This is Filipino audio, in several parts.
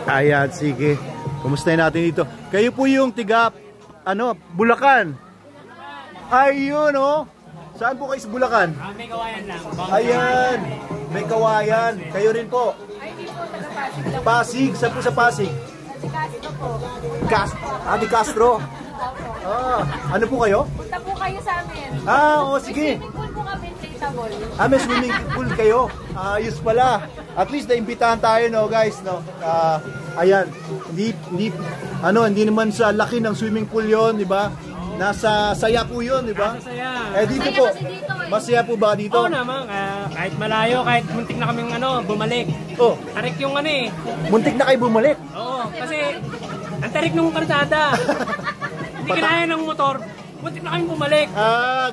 Ayan, sige. Kumustahin natin dito. Kayo po yung tiga, Bulacan. Ayun, oh. Saan po kayo sa Bulacan? May Kawayan lang. Ayan, may Kawayan. Kayo rin po. Ay, di po, taga-Pasig lang. Pasig, saan po sa Pasig? Si Castro po. Di Castro. Ano po kayo? Punta po kayo sa amin. Oo, sige. Swimming pool po kami, inflatable. May swimming pool kayo. Ayos pala. At least naimbitahan tayo, no, guys, no. Ayan, hindi naman sa laki ng swimming pool 'yon, di ba? Nasa saya po 'yon, di ba? Saya. Dito po. Masaya po ba dito? Oo naman, kahit malayo, kahit muntik na kaming bumalik. Oh, Tarik yung muntik na kayo bumalik. Oo, kasi ang tarik ng kalsada. Hindi kinaya ng motor. Muntik na kaming bumalik.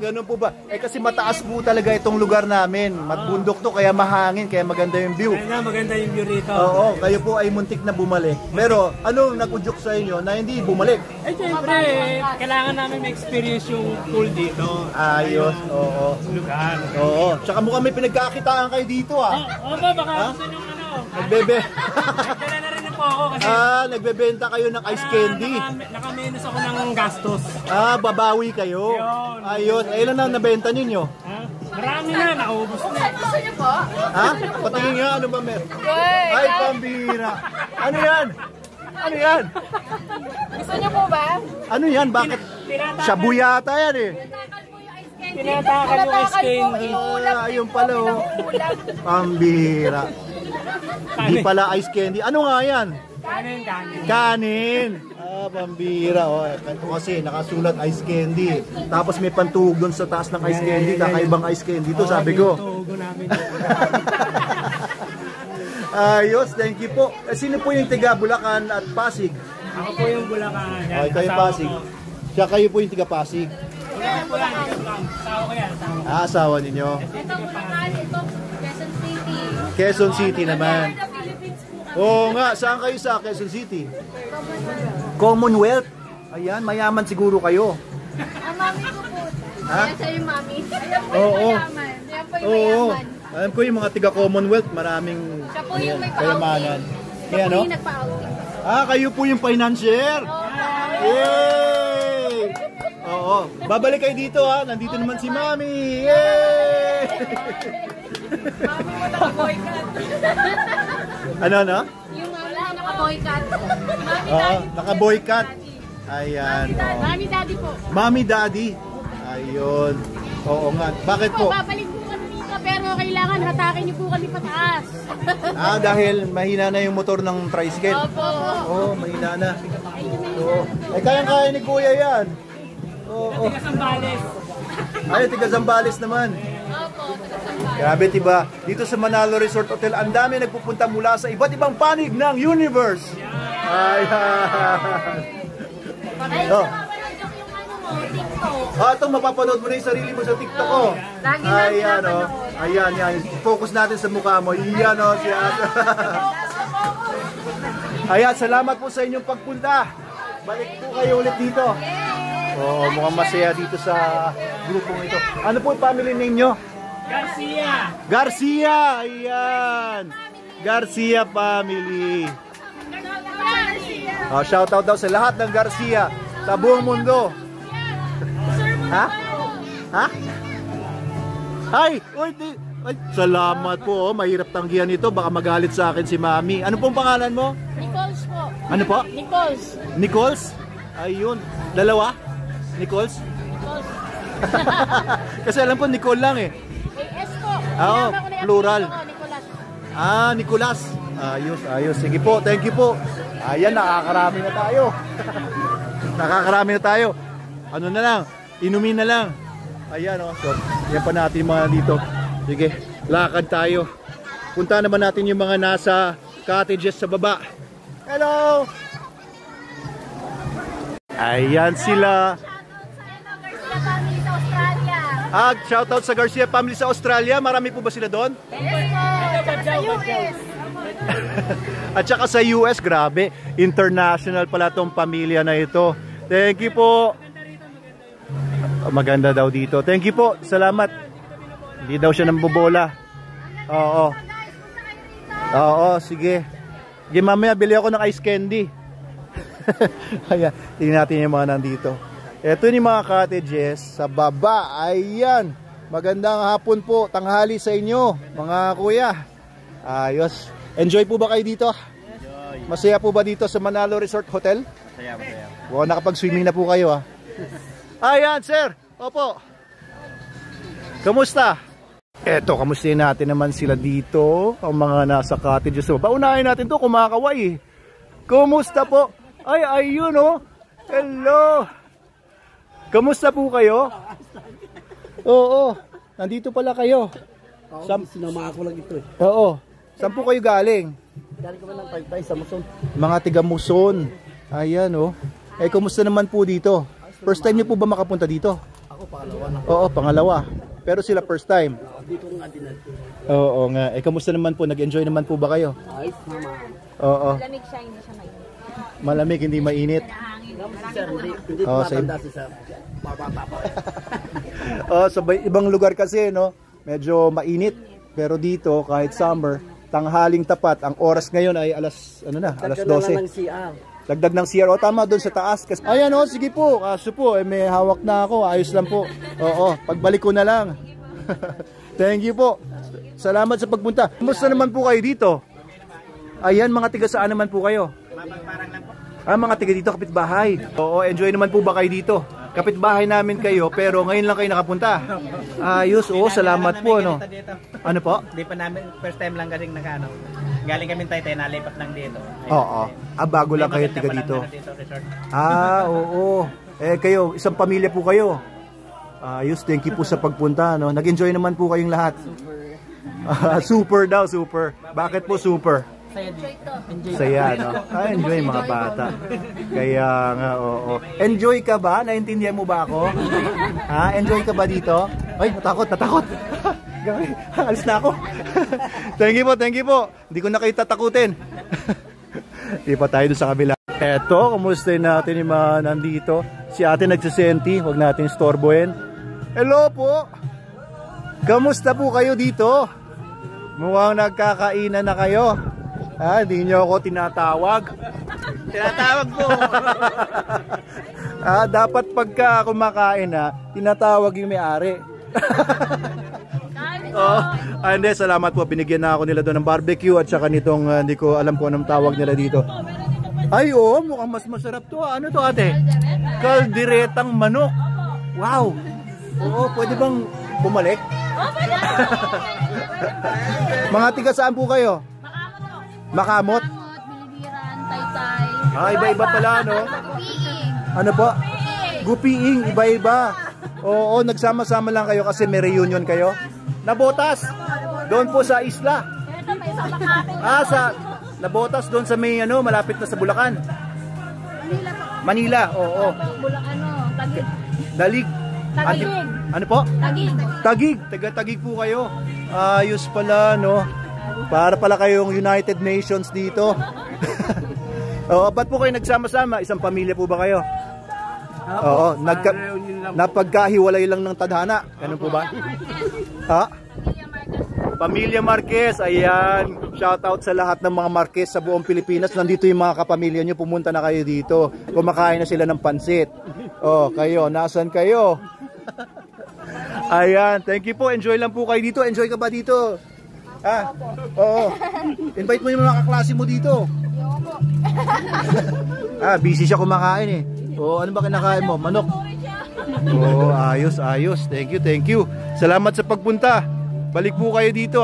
Ganun po ba? Kasi mataas po talaga itong lugar namin. Matbundok to, kaya mahangin, kaya maganda yung view. Kaya maganda yung view rito. Oo, kayo po ay muntik na bumalik. Pero anong nag-udyok sa inyo na hindi bumalik? Siyempre, kailangan namin ma-experience yung pool dito. Ayos, oo. Lugar. Oo, tsaka mukhang may pinagkakitaan kayo dito, Oo ba, baka gusto nyo Nagdala na rin po ako kasi nagbebenta kayo ng ice candy. Nakamenos ako ng gastos. Babawi kayo. Ayun, ilan na nabenta ninyo? Marami na, naubos na. Gusto niyo po? Patingin nga, ano ba meron? Good. Ay, pambira. Ano yan? Ano yan? Gusto niyo po ba? Ano yan? Bakit? Shabu yata yan eh. Tinatakal yung ice candy. Ayun pala, oh. Pambira. Hindi pala ice candy. Ano nga yan? Kanin. Pambira. Kasi nakasulat ice candy. Tapos may pantugod doon sa taas ng ice candy. Kakaibang ice candy ito, sabi ko. Ayos, thank you po. Sino po yung tiga Bulacan at Pasig? Ako po yung Bulacan. Okay, kayo Pasig. Siya kayo po yung tiga Pasig. Asawa ko yan. Asawa ninyo. Ito Bulacan, ito Quezon City. Quezon City naman. Oo nga, saan kayo sa Quezon City? Commonwealth. Ayan, mayaman siguro kayo. Mami ko po. Ayan siya yung mami. Ayan po yung mayaman. Ayan po yung mayaman. Alam ko yung mga tiga Commonwealth, maraming Siya po yung may kayamanan. Kaya no? nagpa-outing. Kayo po yung financier. Yay! Oo. Babalik kayo dito ha. Nandito naman si Mami. Yay! Mami mo naka-boycott. Ano? Yung mami naka-boycott. Naka-boycott. Ayan. Mami daddy po. Mami daddy. Ayun. Oo nga. Bakit po? Babalik po kami dito pero kailangan hatakin niyo po kami pataas. Dahil mahina na yung motor ng tricycle. Opo. Mahina na. Oo. Kayang-kaya ni Kuya yan. Oo. Tiga Zambales. Tiga Zambales naman. Opo, taga-Zambales. Grabe, diba? Dito sa Manalo Resort Hotel, ang dami nagpupunta mula sa iba't ibang panig ng universe. Ayan. Ito, mapapanood mo na yung sarili mo sa TikTok ko. Ayan, Ayan, yan. Focus natin sa mukha mo. Iyan, si Ate. Ayan, salamat po sa inyong pagpunta. Balik po kayo ulit dito. Mukhang masaya dito sa grupong ito. Ano po yung family name nyo? Garcia! Ayan! Garcia family. Shoutout daw sa lahat ng Garcia sa buong mundo. Ay, salamat po. Mahirap tanggihan ito. Baka magalit sa akin si Mami. Ano pong pangalan mo? Nichols po. Ano po? Nichols. Nichols? Ayun. Dalawa? Nichols? Kasi alam po Nicole lang eh. S po. Plural. Nicholas. Nicholas. Ayos. Sige po, thank you po. Ayan, nakakarami na tayo. Nakakarami na tayo. Ano na lang, inumin na lang. Ayan so, yan pa natin mga dito. Sige, lakad tayo. Punta naman natin yung mga nasa cottages sa baba. Hello! Ayan sila. Shoutout sa Garcia family sa Australia. Marami po ba sila doon? At saka sa US, grabe. International pala tong pamilya na ito. Thank you po. Maganda daw dito. Thank you po. Salamat. Hindi daw siya nambobola. Oo, sige. Sige, mamaya bili ako ng ice candy. Ayan, tingnan natin yung mga nandito. Ito yung mga cottages sa baba. Ayan, magandang hapon po, tanghali sa inyo mga kuya. Ayos. Enjoy po ba kayo dito? Masaya po ba dito sa Manalo Resort Hotel? Masaya. Mukhang nakapag-swimming na po kayo, ha? Ayan, sir. Opo. Kamusta? Eto, kamustahin natin naman sila dito, ang mga nasa cottages. Paunahin natin to, kumakaway. Kumusta po? Ay, ayun, oh. Hello. Kamusta po kayo? Oo, nandito pala kayo. Sinama ako lang ito eh. Oo. Saan po kayo galing? Galing ko ng Paypay sa Muson. Mga tiga Muson. Ayan, oh. Eh, kumusta naman po dito? First time niyo po ba makapunta dito? Ako pangalawa na. Oo, pangalawa. Pero sila first time. Dito nga din natin. Oo nga. Eh, kamusta naman po? Nag-enjoy naman po ba kayo? Ayos naman. Oo. Lamig siya, hindi siya mainit. Malamig, hindi mainit. Sir, hindi Oo, matanda si Sir. Mabata pa. Oo, sa ibang lugar kasi, no? Medyo mainit. Pero dito, kahit summer, tanghaling tapat. Ang oras ngayon ay alas 12. ng CR. Dagdag ng CR. O, tama, doon sa taas. Ayan, o, sige po. Kaso po, may hawak na ako. Ayos lang po. Oo, pagbalik ko na lang. Thank you po. Salamat sa pagpunta. Kumusta naman po kayo dito? Ayan, mga tiga saan naman po kayo? Mga tiga dito, kapitbahay. Oo, enjoy naman po ba kayo dito? Kapitbahay namin kayo, pero ngayon lang kayo nakapunta. Ayos, oo, salamat po. Ano? Ano po? Hindi pa namin, first time lang kasing naka-ano. Galing kami Taytay, nalipat lang dito. Oo. Bago lang kayo tiga dito. Oo. Eh kayo, isang pamilya po kayo. Ayos, thank you po sa pagpunta, no. Nag-enjoy naman po kayong lahat. Super daw, super. Bakit po super? Saya, no. Enjoy mga bata. Kaya nga, oo. Enjoy ka ba? Naintindihan mo ba ako? Enjoy ka ba dito? Ay, natakot. Alis na ako. Thank you po. Hindi ko na kayo tatakutin. Di pa tayo doon sa kabila. Eto, kumusta natin yung mga nandito. Si ate nagsisenti, huwag natin storbohin. Hello po. Kamusta po kayo dito? Mukhang nagkakainan na kayo. Hindi nyo ako tinatawag. Tinatawag po. Dapat pagka kumakain tinatawag yung may-ari. Hindi, salamat po. Binigyan na ako nila doon ng barbecue at saka nitong hindi ko alam kung anong tawag nila dito. Ay, oo, mukhang mas masarap to. Ano to, ate? Kalderetang manok. Wow. Oo, pwede bang bumalik? Mga tiga saan po kayo? Makamot. Bilibiran, Taytay. Iba-iba pala, no? Gupiing. Ano po? Gupiing, iba-iba. Oo, nagsama-sama lang kayo kasi may reunion kayo. Nabotas. Doon po sa isla. Nabotas doon sa may malapit na sa Bulacan. Manila, oo. Dalig. Tagig. Ano po? Tagig. Taga-Tagig po kayo. Ayos pala, no? Para pala kayong United Nations dito. Oo, ba't po kayo nagsama-sama? Isang pamilya po ba kayo? Oo, napagkahiwalay lang ng tadhana. Ganun po ba? Pamilya Marquez, ayan. Shoutout sa lahat ng mga Marquez sa buong Pilipinas. Nandito yung mga kapamilya nyo, pumunta na kayo dito. Kumakain na sila ng pansit. Kayo, nasan kayo? Ayan, thank you po. Enjoy lang po kayo dito. Enjoy ka ba dito? Oo. Invite mo yung mga kaklase mo dito. Busy siya kumakain eh. Ano ba kinakain mo? Manok. Ayos. Thank you. Salamat sa pagpunta. Balik po kayo dito,